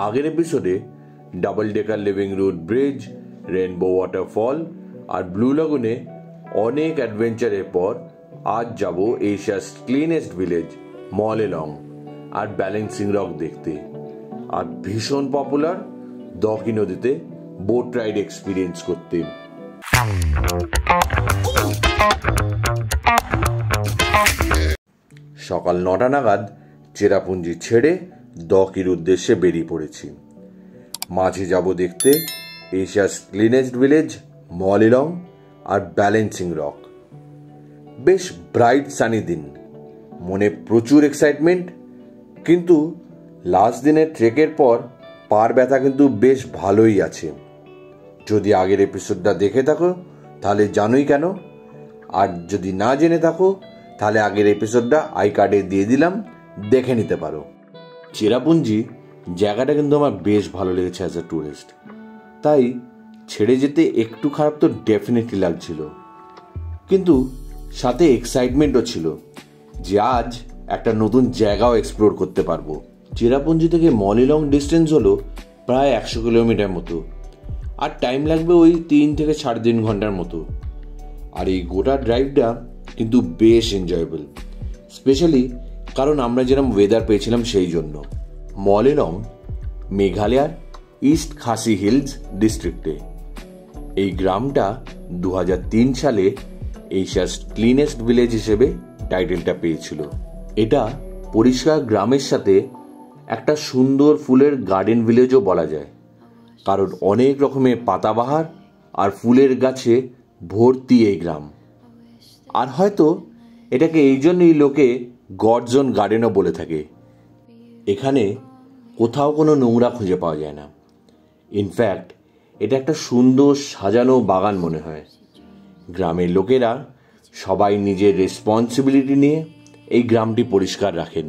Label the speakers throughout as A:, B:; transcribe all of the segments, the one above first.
A: আগের এপিসোডে double decker living root bridge, rainbow waterfall আর ব্লু লাগুনে অনেক অ্যাডভেঞ্চারের পর আজ যাব এশিয়ার ক্লিনেস্ট ভিলেজ মলেলং আর ব্যালেন্সিং রক দেখতে, আর ভীষণ পপুলার দকি নদীতে বোট রাইড এক্সপিরিয়েন্স করতে। সকাল 9টা নাগাদ চেরাপুঞ্জি ছেড়ে দকির উদ্দেশ্যে বেরিয়ে পড়েছি। মাঝে যাব দেখতে এশিয়ার ক্লিনেস্ট ভিলেজ মলেলং আর ব্যালেন্সিং রক। বেশ ব্রাইট সানি দিন, মনে প্রচুর এক্সাইটমেন্ট, কিন্তু লাস্ট দিনের ট্রেকের পর পার ব্যথা কিন্তু বেশ ভালোই আছে। যদি আগের এপিসোডটা দেখে থাকো তাহলে জানোই কেন, আর যদি না জেনে থাকো তাহলে আগের এপিসোডটা আই কার্ডে দিয়ে দিলাম, দেখে নিতে পারো। চেরাপুঞ্জি জায়গাটা কিন্তু আমার বেশ ভালো লেগেছে অ্যাজ এ ট্যুরিস্ট, তাই ছেড়ে যেতে একটু খারাপ তো ডেফিনেটলি লাগছিল, কিন্তু সাথে এক্সাইটমেন্টও ছিল যে আজ একটা নতুন জায়গাও এক্সপ্লোর করতে পারবো। চেরাপুঞ্জি থেকে মলেলং ডিস্টেন্স হলো প্রায় 100 কিলোমিটার মতো, আর টাইম লাগবে ওই 3 থেকে 3.5 ঘন্টার মতো। আর এই গোটা ড্রাইভটা কিন্তু বেশ এনজয়েবল, স্পেশালি কারণ আমরা যেরকম ওয়েদার পেয়েছিলাম সেই জন্য। মলেলং মেঘালয়ার ইস্ট খাসি হিলস ডিস্ট্রিক্টে। এই গ্রামটা 2003 সালে এশিয়ার ক্লিনেস্ট ভিলেজ হিসেবে টাইটেলটা পেয়েছিল। এটা পরিষ্কার গ্রামের সাথে একটা সুন্দর ফুলের গার্ডেন ভিলেজও বলা যায়, কারণ অনেক রকমের পাতাবাহার আর ফুলের গাছে ভর্তি এই গ্রাম। আর হয়তো এটাকে এই জন্যই লোকে গডজন গার্ডেনও বলে থাকে। এখানে কোথাও কোনো নোংরা খুঁজে পাওয়া যায় না। ইনফ্যাক্ট এটা একটা সুন্দর সাজানো বাগান মনে হয়। গ্রামের লোকেরা সবাই নিজের রেসপন্সিবিলিটি নিয়ে এই গ্রামটি পরিষ্কার রাখেন।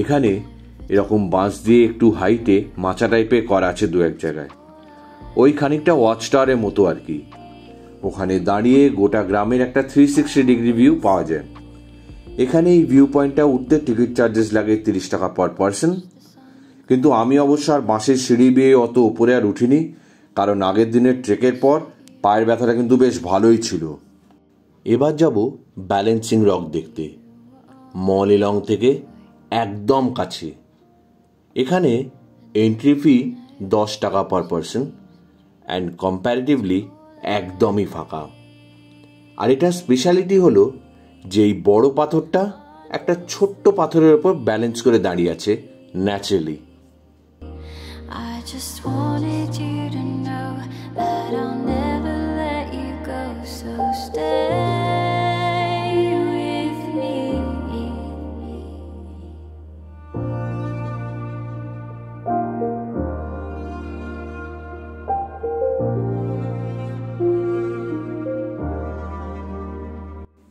A: এখানে এরকম বাঁশ দিয়ে একটু হাইটে মাচা টাইপের করা আছে দু এক জায়গায়, ওই খানিকটা ওয়াচ টাওয়ারের মতো আর কি। ওখানে দাঁড়িয়ে গোটা গ্রামের একটা 360 ডিগ্রি ভিউ পাওয়া যায়। এখানে এই ভিউ পয়েন্টটা উঠতে টিকিট চার্জেস লাগে 30 টাকা পার পার্সন, কিন্তু আমি অবশ্য আর বাঁশের সিঁড়ি বেয়ে অত উপরে আর উঠিনি, কারণ আগের দিনের ট্রেকের পর পায়ের ব্যথাটা কিন্তু বেশ ভালোই ছিল। এবার যাব ব্যালেন্সিং রক দেখতে, মলেলং থেকে একদম কাছে। এখানে এন্ট্রি ফি 10 টাকা পার পার্সন অ্যান্ড কম্প্যারেটিভলি একদমই ফাঁকা। আর এটার স্পেশালিটি হলো যে এই বড় পাথরটা একটা ছোট্ট পাথরের ওপর ব্যালেন্স করে দাঁড়িয়ে আছে ন্যাচারালি।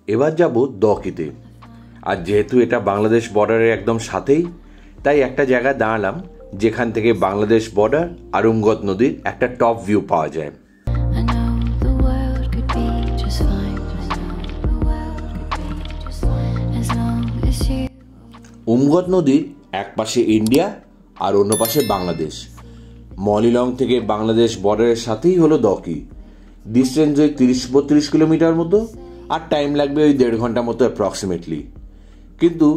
A: এবার যাব দকিতে। আর যেহেতু এটা বাংলাদেশ বর্ডারের একদম সাথেই, তাই একটা জায়গায় দাঁড়ালাম যেখান থেকে বাংলাদেশ বর্ডার আর উমগত নদীর একটা টপ ভিউ পাওয়া যায়। উমগত নদীর এক পাশে ইন্ডিয়া আর অন্য পাশে বাংলাদেশ। মলিলং থেকে বাংলাদেশ বর্ডারের সাথেই হলো দকি, ডিস্টেন্স ওই 30-32 কিলোমিটার মতো, আর টাইম লাগবে ওই 1.5 ঘন্টা মতো অ্যাপ্রক্সিমেটলি। কিন্তু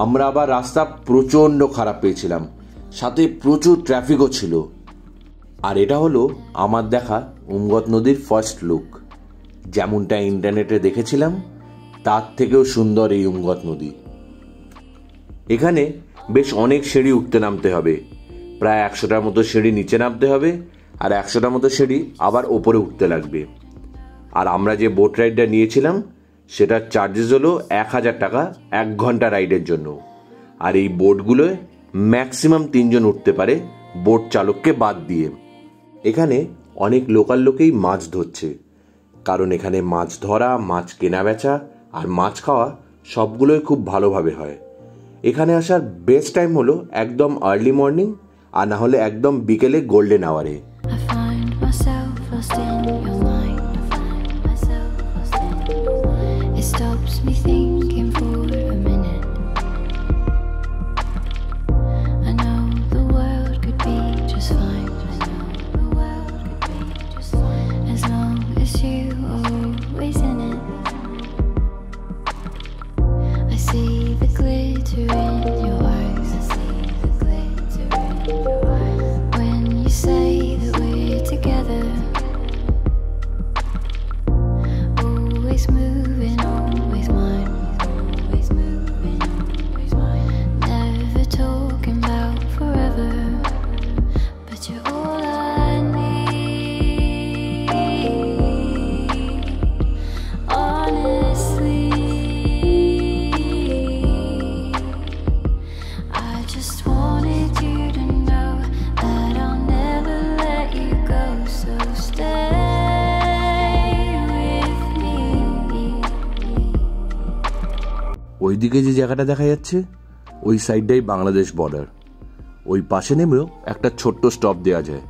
A: আমরা আবার রাস্তা প্রচণ্ড খারাপ পেয়েছিলাম, সাথে প্রচুর ট্রাফিকও ছিল। আর এটা হলো আমার দেখা উমগত নদীর ফার্স্ট লুক। যেমনটা ইন্টারনেটে দেখেছিলাম তার থেকেও সুন্দর এই উমগত নদী। এখানে বেশ অনেক সিঁড়ি উঠতে নামতে হবে, প্রায় 100টার মতো সিঁড়ি নিচে নামতে হবে, আর 100টার মতো সিঁড়ি আবার ওপরে উঠতে লাগবে। আর আমরা যে বোট রাইডটা নিয়েছিলাম সেটার চার্জেস হলো 1000 টাকা 1 ঘন্টা রাইডের জন্য। আর এই বোটগুলোয় ম্যাক্সিমাম 3 জন উঠতে পারে, বোট চালককে বাদ দিয়ে। এখানে অনেক লোকাল লোকেই মাছ ধরছে, কারণ এখানে মাছ ধরা, মাছ কেনা বেচা আর মাছ খাওয়া সবগুলোই খুব ভালোভাবে হয়। এখানে আসার বেস্ট টাইম হলো একদম আর্লি মর্নিং, আর না হলে একদম বিকেলে গোল্ডেন আওয়ারে। ওইদিকে যে জায়গাটা দেখা যাচ্ছে ওই সাইডটাই বাংলাদেশ বর্ডার। ওই পাশে নেমেও একটা ছোট্ট স্টপ দেওয়া যায়,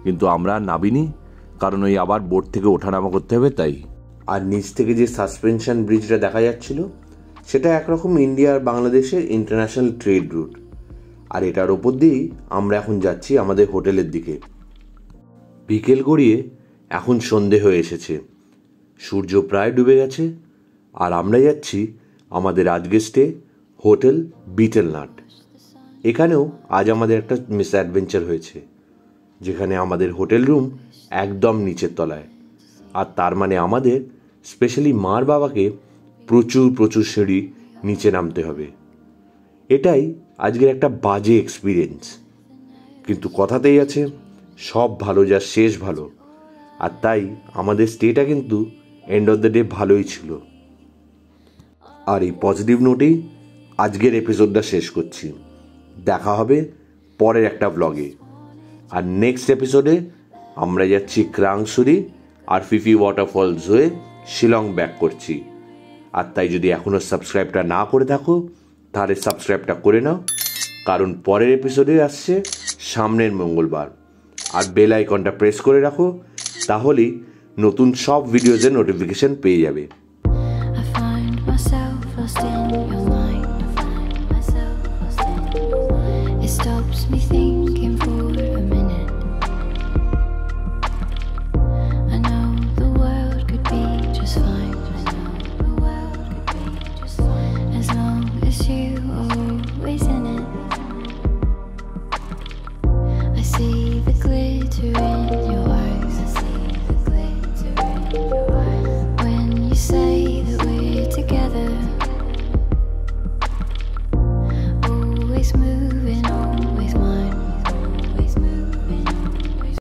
A: কিন্তু আমরা নামিনি, কারণ ওই আবার বোট থেকে ওঠানামা করতে হবে তাই। আর নিচ থেকে যে সাসপেনশন ব্রিজটা দেখা যাচ্ছিল সেটা একরকম ইন্ডিয়া আর বাংলাদেশের ইন্টারন্যাশনাল ট্রেড রুট। আর এটার ওপর দিয়েই আমরা এখন যাচ্ছি আমাদের হোটেলের দিকে। বিকেল গড়িয়ে এখন সন্ধে হয়ে এসেছে, সূর্য প্রায় ডুবে গেছে, আর আমরা যাচ্ছি আমাদের আজকের স্টে হোটেল বিটেল নাট। এখানেও আজ আমাদের একটা মিস অ্যাডভেঞ্চার হয়েছে, যেখানে আমাদের হোটেল রুম একদম নিচের তলায়। আর তার মানে আমাদের স্পেশালি মার বাবাকে প্রচুর সিঁড়ি নিচে নামতে হবে। এটাই আজকের একটা বাজে এক্সপিরিয়েন্স, কিন্তু কথাতেই আছে সব ভালো যার শেষ ভালো। আর তাই আমাদের স্টেটা কিন্তু এন্ড অফ দ্য ডে ভালোই ছিল। আর এই পজিটিভ নোটেই আজকের এপিসোডটা শেষ করছি। দেখা হবে পরের একটা ব্লগে। আর নেক্সট এপিসোডে আমরা যাচ্ছি ক্রাংসুরি আর ফিফি ওয়াটারফলস হয়ে শিলং ব্যাক করছি। আর তাই যদি এখনও সাবস্ক্রাইবটা না করে থাকো তাহলে সাবস্ক্রাইবটা করে নাও, কারণ পরের এপিসোডে আসছে সামনের মঙ্গলবার। আর বেল আইকনটা প্রেস করে রাখো, তাহলেই নতুন সব ভিডিওজের নোটিফিকেশন পেয়ে যাবে।